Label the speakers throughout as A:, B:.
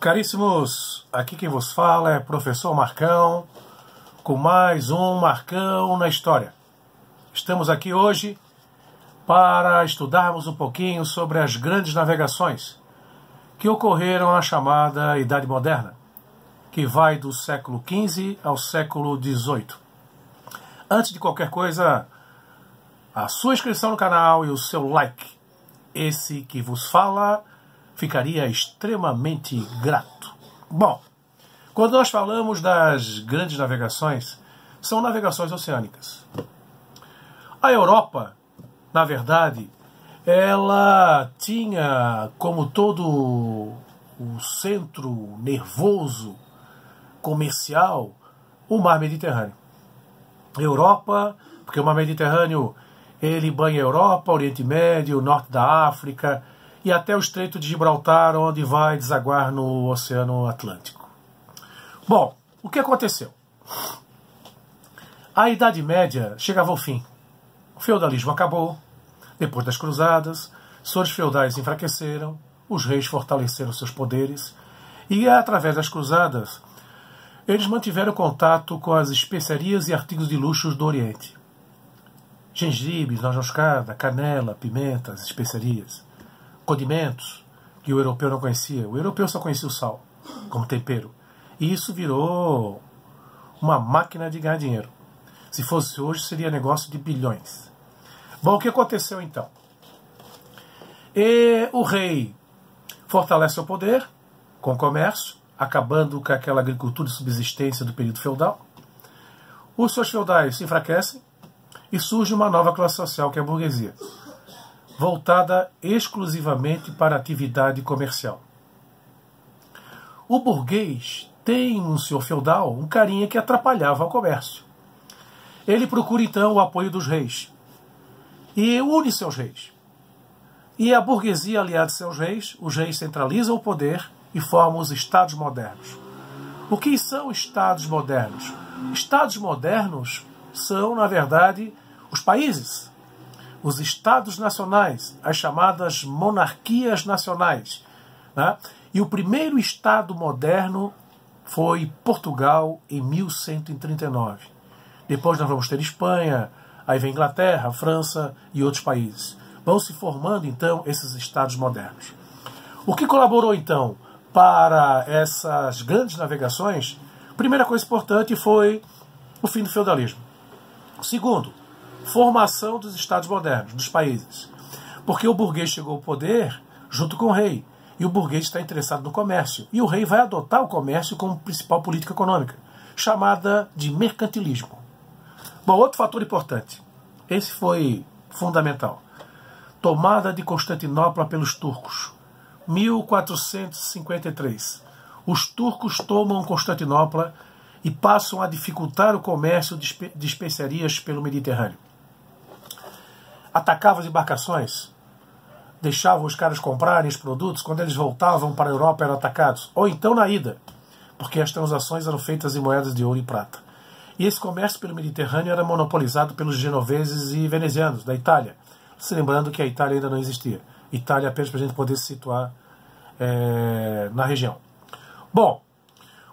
A: Caríssimos, aqui quem vos fala é professor Marcão, com mais um Marcão na História. Estamos aqui hoje para estudarmos um pouquinho sobre as grandes navegações que ocorreram na chamada Idade Moderna, que vai do século XV ao século XVIII. Antes de qualquer coisa, a sua inscrição no canal e o seu like. Esse que vos fala ficaria extremamente grato. Bom, quando nós falamos das grandes navegações, são navegações oceânicas. A Europa, na verdade, ela tinha como todo o centro nervoso comercial o Mar Mediterrâneo. Europa, porque o Mar Mediterrâneo ele banha a Europa, Oriente Médio, Norte da África e até o Estreito de Gibraltar, onde vai desaguar no Oceano Atlântico. Bom, o que aconteceu? A Idade Média chegava ao fim. O feudalismo acabou. Depois das cruzadas, senhores feudais enfraqueceram, os reis fortaleceram seus poderes e, através das cruzadas, eles mantiveram contato com as especiarias e artigos de luxo do Oriente. Gengibre, noz moscada, canela, pimentas, especiarias, condimentos que o europeu não conhecia. O europeu só conhecia o sal como tempero. E isso virou uma máquina de ganhar dinheiro. Se fosse hoje, seria negócio de bilhões. Bom, o que aconteceu então? O rei fortalece seu poder com o comércio, acabando com aquela agricultura de subsistência do período feudal. Os seus feudais se enfraquecem e surge uma nova classe social, que é a burguesia, voltada exclusivamente para a atividade comercial. O burguês tem um senhor feudal, um carinha que atrapalhava o comércio. Ele procura então o apoio dos reis e une seus reis. E a burguesia, aliada a seus reis, os reis centralizam o poder e formam os Estados modernos. O que são Estados modernos? Estados modernos são, na verdade, os países, os Estados nacionais, as chamadas monarquias nacionais, né? E o primeiro Estado moderno foi Portugal, em 1139. Depois nós vamos ter Espanha, aí vem Inglaterra, França e outros países. Vão se formando, então, esses Estados modernos. O que colaborou, então, para essas grandes navegações? Primeira coisa importante foi o fim do feudalismo. Segundo, formação dos Estados modernos, dos países. Porque o burguês chegou ao poder junto com o rei. E o burguês está interessado no comércio. E o rei vai adotar o comércio como principal política econômica, chamada de mercantilismo. Bom, outro fator importante. Esse foi fundamental. Tomada de Constantinopla pelos turcos. 1453. Os turcos tomam Constantinopla e passam a dificultar o comércio de especiarias pelo Mediterrâneo. Atacavam as embarcações, deixavam os caras comprarem os produtos, quando eles voltavam para a Europa eram atacados, ou então na ida, porque as transações eram feitas em moedas de ouro e prata. E esse comércio pelo Mediterrâneo era monopolizado pelos genoveses e venezianos, da Itália. Se lembrando que a Itália ainda não existia. Itália apenas para a gente poder se situar na região. Bom,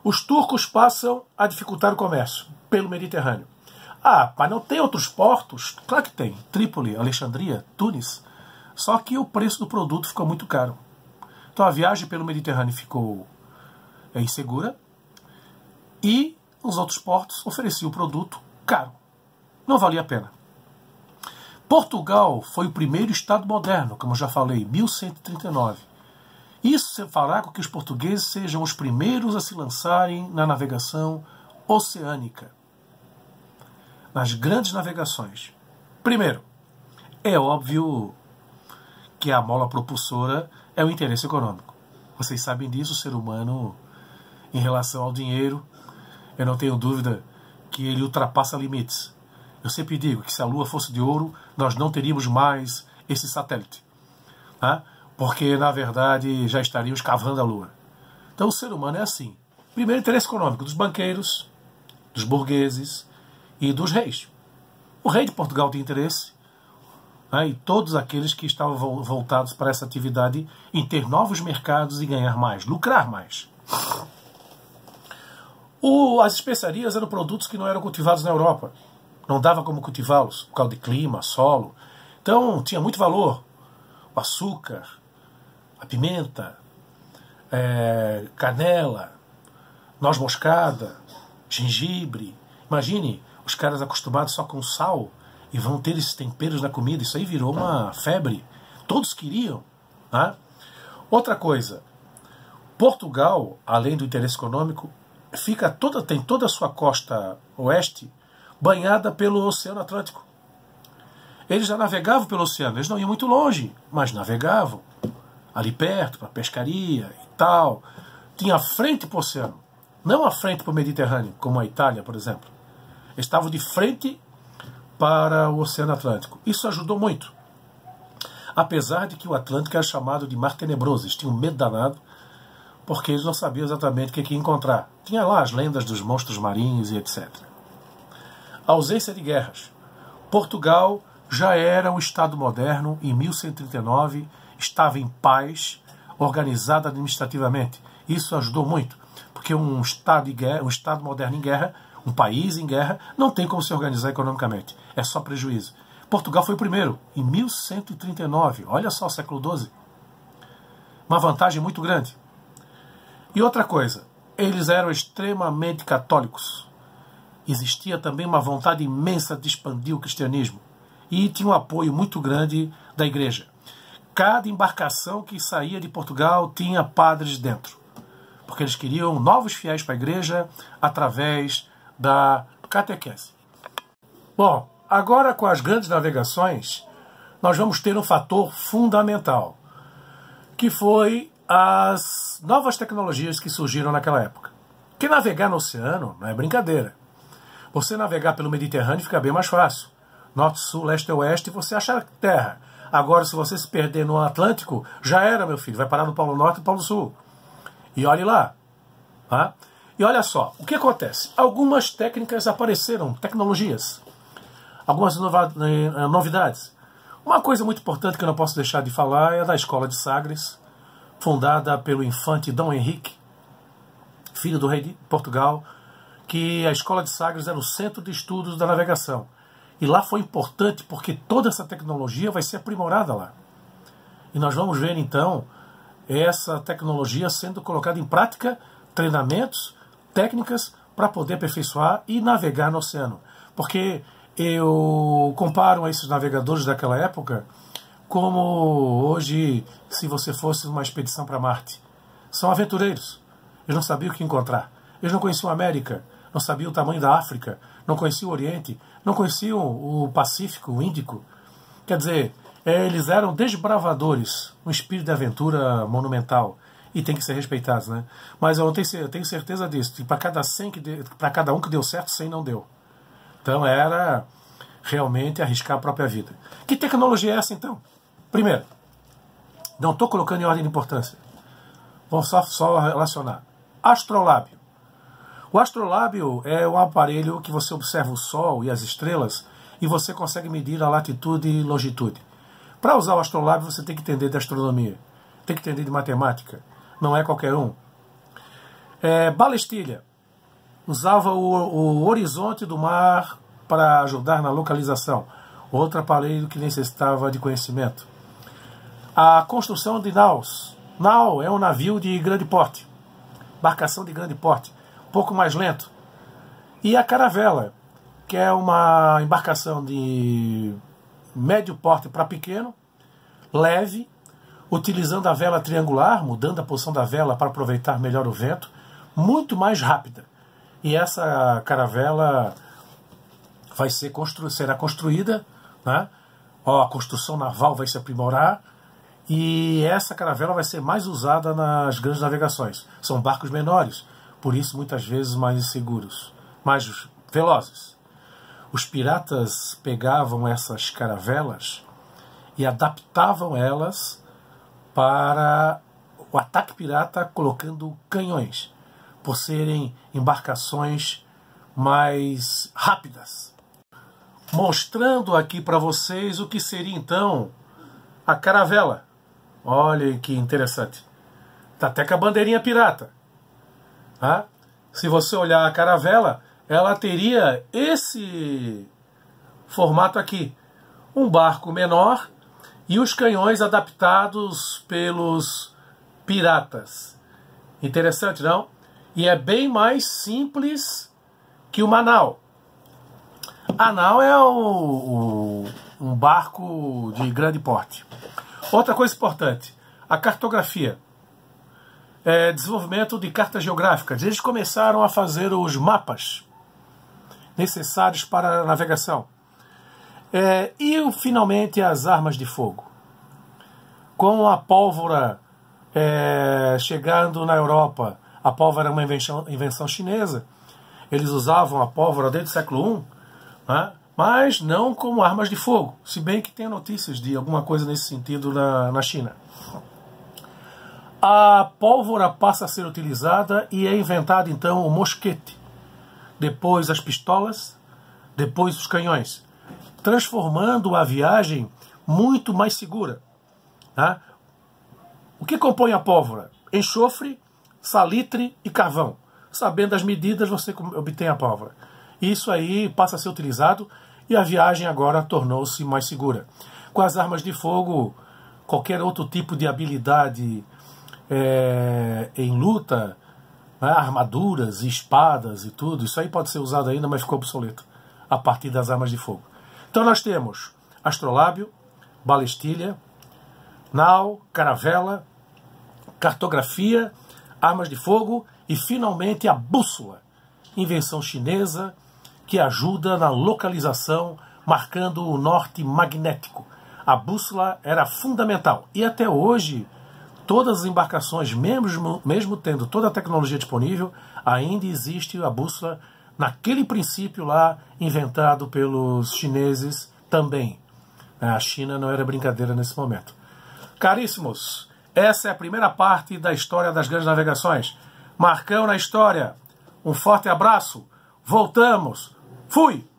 A: os turcos passam a dificultar o comércio pelo Mediterrâneo. Ah, mas não tem outros portos? Claro que tem. Trípoli, Alexandria, Tunis. Só que o preço do produto ficou muito caro. Então a viagem pelo Mediterrâneo ficou insegura e os outros portos ofereciam o produto caro. Não valia a pena. Portugal foi o primeiro Estado moderno, como eu já falei, 1139. Isso fará com que os portugueses sejam os primeiros a se lançarem na navegação oceânica, nas grandes navegações. Primeiro, é óbvio que a mola propulsora é o interesse econômico. Vocês sabem disso, o ser humano, em relação ao dinheiro, eu não tenho dúvida que ele ultrapassa limites. Eu sempre digo que se a Lua fosse de ouro, nós não teríamos mais esse satélite. Tá? Porque, na verdade, já estaríamos cavando a Lua. Então o ser humano é assim. Primeiro, interesse econômico dos banqueiros, dos burgueses e dos reis. O rei de Portugal tem interesse, né, e todos aqueles que estavam voltados para essa atividade em ter novos mercados e ganhar mais, lucrar mais. As especiarias eram produtos que não eram cultivados na Europa. Não dava como cultivá-los, por causa de clima, solo. Então tinha muito valor. O açúcar, a pimenta, canela, noz moscada, gengibre. Imagine os caras acostumados só com sal e vão ter esses temperos na comida. Isso aí virou uma febre. Todos queriam. Né? Outra coisa, Portugal, além do interesse econômico, tem toda a sua costa oeste banhada pelo Oceano Atlântico. Eles já navegavam pelo oceano, eles não iam muito longe, mas navegavam ali perto, para pescaria e tal. Tinha frente para o oceano, não a frente para o Mediterrâneo, como a Itália, por exemplo. Eles estavam de frente para o Oceano Atlântico. Isso ajudou muito. Apesar de que o Atlântico era chamado de Mar Tenebroso, eles tinham medo danado, porque eles não sabiam exatamente o que ia encontrar. Tinha lá as lendas dos monstros marinhos e etc. A ausência de guerras. Portugal já era um Estado moderno, em 1139, estava em paz, organizado administrativamente. Isso ajudou muito, porque um Estado moderno em guerra, um país em guerra, não tem como se organizar economicamente. É só prejuízo. Portugal foi o primeiro, em 1139. Olha só, o século XII. Uma vantagem muito grande. E outra coisa, eles eram extremamente católicos. Existia também uma vontade imensa de expandir o cristianismo. E tinha um apoio muito grande da igreja. Cada embarcação que saía de Portugal tinha padres dentro. Porque eles queriam novos fiéis para a igreja através da catequese. Bom, agora com as grandes navegações, nós vamos ter um fator fundamental, que foi as novas tecnologias que surgiram naquela época. Porque navegar no oceano não é brincadeira. Você navegar pelo Mediterrâneo fica bem mais fácil. Norte, sul, leste, oeste, você acha terra. Agora, se você se perder no Atlântico, já era, meu filho. Vai parar no Polo Norte e Polo Sul. E olhe lá. Tá? E olha só, o que acontece? Algumas técnicas apareceram, tecnologias. Algumas novidades. Uma coisa muito importante que eu não posso deixar de falar é a da Escola de Sagres, fundada pelo infante Dom Henrique, filho do rei de Portugal, que a Escola de Sagres era o centro de estudos da navegação. E lá foi importante porque toda essa tecnologia vai ser aprimorada lá. E nós vamos ver então essa tecnologia sendo colocada em prática, treinamentos, técnicas para poder aperfeiçoar e navegar no oceano. Porque eu comparo esses navegadores daquela época como hoje, se você fosse numa expedição para Marte. São aventureiros. Eles não sabiam o que encontrar. Eles não conheciam a América, não sabiam o tamanho da África, não conheciam o Oriente, não conheciam o Pacífico, o Índico. Quer dizer, eles eram desbravadores, um espírito de aventura monumental. E tem que ser respeitados, né? Mas eu tenho certeza disso. Para cada um que deu certo, 100 não deu. Então era realmente arriscar a própria vida. Que tecnologia é essa, então? Primeiro, não estou colocando em ordem de importância. Vou só relacionar. Astrolábio. O astrolábio é um aparelho que você observa o Sol e as estrelas e você consegue medir a latitude e longitude. Para usar o astrolábio, você tem que entender de astronomia, tem que entender de matemática. Não é qualquer um. Balestilha. Usava o horizonte do mar para ajudar na localização. Outro aparelho que necessitava de conhecimento. A construção de naus. Nau é um navio de grande porte. Embarcação de grande porte. Um pouco mais lento. E a caravela, que é uma embarcação de médio porte para pequeno, leve, utilizando a vela triangular, mudando a posição da vela para aproveitar melhor o vento, muito mais rápida. E essa caravela será construída, né? A construção naval vai se aprimorar, e essa caravela vai ser mais usada nas grandes navegações. São barcos menores, por isso muitas vezes mais inseguros, mais velozes. Os piratas pegavam essas caravelas e adaptavam elas para o ataque pirata colocando canhões, por serem embarcações mais rápidas. Mostrando aqui para vocês o que seria então a caravela. Olha que interessante. Está até com a bandeirinha pirata. Tá? Se você olhar a caravela, ela teria esse formato aqui. Um barco menor e os canhões adaptados pelos piratas. Interessante, não? E é bem mais simples que o Manau. A nau é um barco de grande porte. Outra coisa importante, a cartografia. Desenvolvimento de cartas geográficas. Eles começaram a fazer os mapas necessários para a navegação. E finalmente as armas de fogo. Com a pólvora chegando na Europa, a pólvora era uma invenção chinesa. Eles usavam a pólvora desde o século I, né? Mas não como armas de fogo, se bem que tem notícias de alguma coisa nesse sentido na China. A pólvora passa a ser utilizada e é inventado então o mosquete, depois as pistolas, depois os canhões, transformando a viagem muito mais segura. Tá? O que compõe a pólvora? Enxofre, salitre e carvão. Sabendo as medidas, você obtém a pólvora. Isso aí passa a ser utilizado e a viagem agora tornou-se mais segura. Com as armas de fogo, qualquer outro tipo de habilidade em luta, né, armaduras, espadas e tudo, isso aí pode ser usado ainda, mas ficou obsoleto a partir das armas de fogo. Então nós temos astrolábio, balestilha, nau, caravela, cartografia, armas de fogo e finalmente a bússola, invenção chinesa que ajuda na localização, marcando o norte magnético. A bússola era fundamental e até hoje todas as embarcações, mesmo tendo toda a tecnologia disponível, ainda existe a bússola naquele princípio lá inventado pelos chineses também. A China não era brincadeira nesse momento. Caríssimos, essa é a primeira parte da história das grandes navegações. Marcão na história. Um forte abraço. Voltamos. Fui!